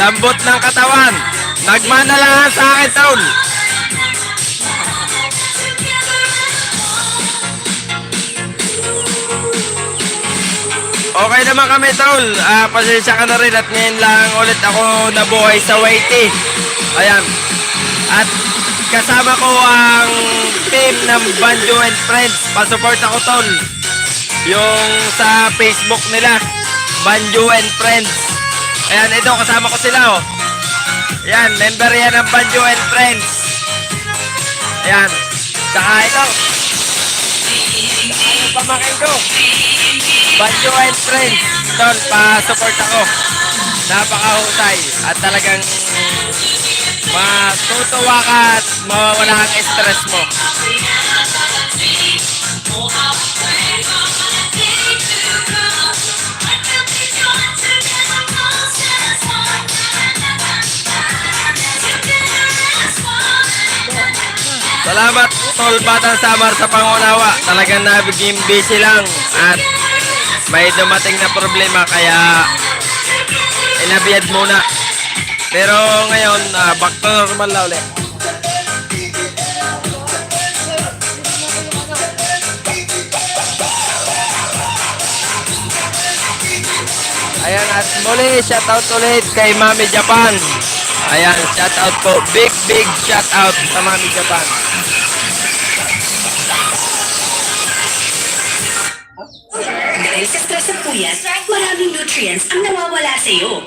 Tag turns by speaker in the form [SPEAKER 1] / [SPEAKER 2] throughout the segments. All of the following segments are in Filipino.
[SPEAKER 1] Lambot ng katawan. Nagmana lang sa akin, tol. Okay naman kami, tol. Pasensya ka na rin at ngayon lang ulit ako nabuhay sa Waiti. Ayan. At kasama ko ang team ng Banjo and Friends. Pasupport ako, tol. Yung sa Facebook nila, Banjo and Friends. Ayan, ito kasama ko sila, oh. Ayan, member yan ng Banjo and Friends. Ayan. Saka ito. Saka yung pamakin ko. Banjo and Friends. Tol, pa-support ako. Napakahusay. At talagang matutuwa ka at mawawala ang stress mo. Salamat, Tol Batang Samar, sa pangunawa. Talagang nabiging busy lang at may dumating na problema kaya inabiyad muna. Pero ngayon, back to normal na ulit. Ayan, at muli, shoutout ulit kay Mami Japan. Ayan, shoutout po. Big shoutout sa Mami Japan.
[SPEAKER 2] Dahil sa stress at puyat, maraming nutrients ang nawawala sa iyo.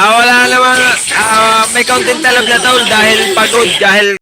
[SPEAKER 1] Wala naman, may content talab na, tol, dahil pagod, dahil